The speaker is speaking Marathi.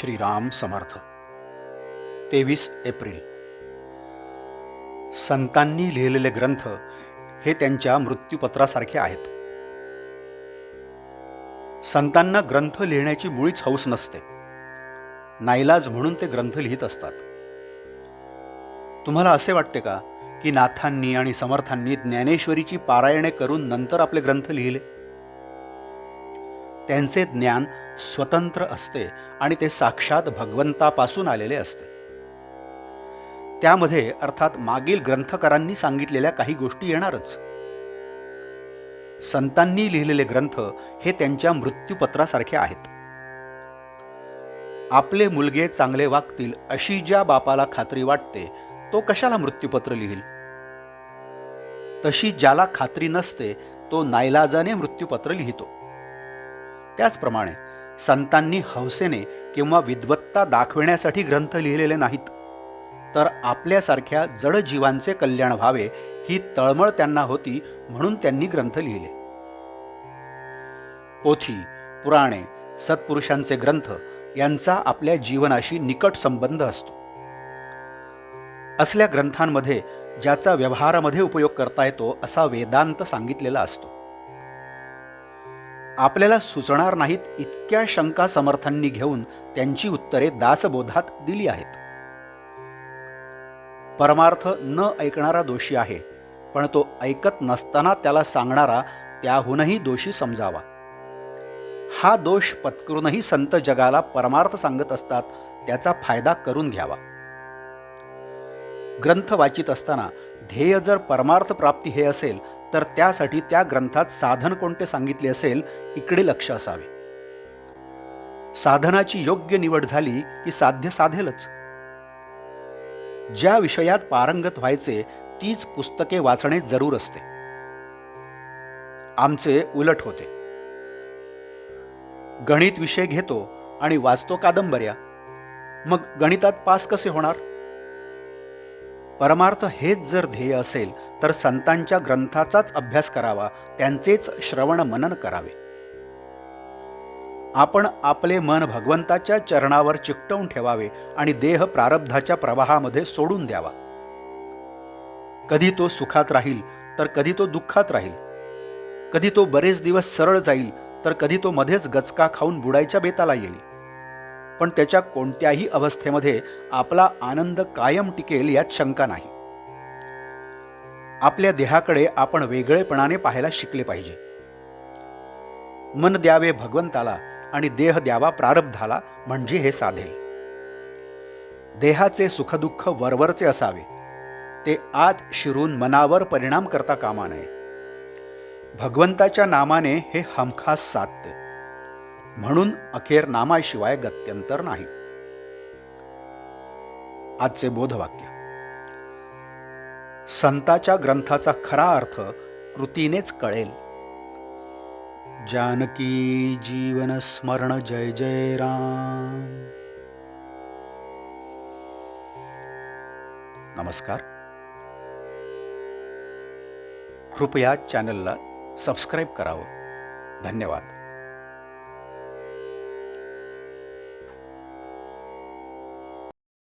श्रीराम समर्थ. 23 एप्रिल. संतांनी लिहिलेले ग्रंथ हे त्यांच्या मृत्यूपत्रासारखे आहेत. संतांना ग्रंथ लिहिण्याची मुळीच हौस नसते. नाईलाज म्हणून ते ग्रंथ लिहित असतात. तुम्हाला असे वाटते का की नाथांनी आणि समर्थांनी ज्ञानेश्वरीची पारायणे करून नंतर आपले ग्रंथ लिहिले? त्यांचे ज्ञान स्वतंत्र असते आणि ते साक्षात भगवंतापासून आलेले असते. त्यामध्ये अर्थात मागील ग्रंथकारांनी सांगितलेल्या काही गोष्टी येणारच. संतांनी लिहिलेले ग्रंथ हे त्यांच्या मृत्यूपत्रासारखे आहेत. आपले मुलगे चांगले वागतील अशी ज्या बापाला खात्री वाटते तो कशाला मृत्यूपत्र लिहिल? तशी ज्याला खात्री नसते तो नाईलाजाने मृत्यूपत्र लिहितो. त्याचप्रमाणे संतांनी हौसेने किंवा विद्वत्ता दाखविण्यासाठी ग्रंथ लिहिलेले नाहीत, तर आपल्यासारख्या जड जीवांचे कल्याण व्हावे ही तळमळ त्यांना होती म्हणून त्यांनी ग्रंथ लिहिले. पोथी, पुराणे, सत्पुरुषांचे ग्रंथ यांचा आपल्या जीवनाशी निकट संबंध असतो. असल्या ग्रंथांमध्ये ज्याचा व्यवहारामध्ये उपयोग करता येतो असा वेदांत सांगितलेला असतो. आपल्याला सुचणार नाहीत इतक्या शंका समर्थांनी घेऊन त्यांची उत्तरे दासबोधात दिली आहेत. परमार्थ न ऐकणारा दोषी आहे, पण तो ऐकत नसताना त्याला सांगणारा त्याहूनही दोषी समजावा. हा दोष पत्करूनही संत जगाला परमार्थ सांगत असतात, त्याचा फायदा करून घ्यावा. ग्रंथ वाचित असताना ध्येय जर परमार्थ प्राप्ती हे असेल तर त्यासाठी त्या ग्रंथात साधन कोणते सांगितले असेल इकडे लक्ष असावे. साधनाची योग्य निवड झाली की साध्य साधेलच. ज्या विषयात पारंगत व्हायचे तीच पुस्तके वाचणे जरूर असते. आमचे उलट होते. गणित विषय घेतो आणि वाचतो कादंबऱ्या, मग गणितात पास कसे होणार? परमार्थ हेच जर ध्येय असेल तर संतांच्या ग्रंथाचाच अभ्यास करावा, त्यांचेच श्रवण मनन करावे. आपण आपले मन भगवंताच्या चरणावर चिकटवून ठेवावे आणि देह प्रारब्धाच्या प्रवाहामध्ये सोडून द्यावा. कधी तो सुखात राहील तर कधी तो दुःखात राहील. कधी तो बरेच दिवस सरळ जाईल तर कधी तो मध्येच गचका खाऊन बुडायच्या बेताला येईल. पण त्याच्या कोणत्याही अवस्थेमध्ये आपला आनंद कायम टिकेल यात शंका नाही. आपल्या देहाकडे आपण वेगळेपणाने पाहायला शिकले पाहिजे. मन द्यावे भगवंताला आणि देह द्यावा प्रारब्धाला, म्हणजे हे साधेल. देहाचे सुखदुःख वरवरचे असावे, ते आत शिरून मनावर परिणाम करता कामा नये. भगवंताच्या नामाने हे हमखास साधते, म्हणून अखेर नामाशिवाय गत्यंतर नाही. आजचे बोधवाक्य. संताच्या ग्रंथाचा खरा अर्थ कृतीनेच कळेल. जानकी जीवन स्मरण जय जय राम. नमस्कार. कृपया चॅनलला सबस्क्राईब करावं. धन्यवाद.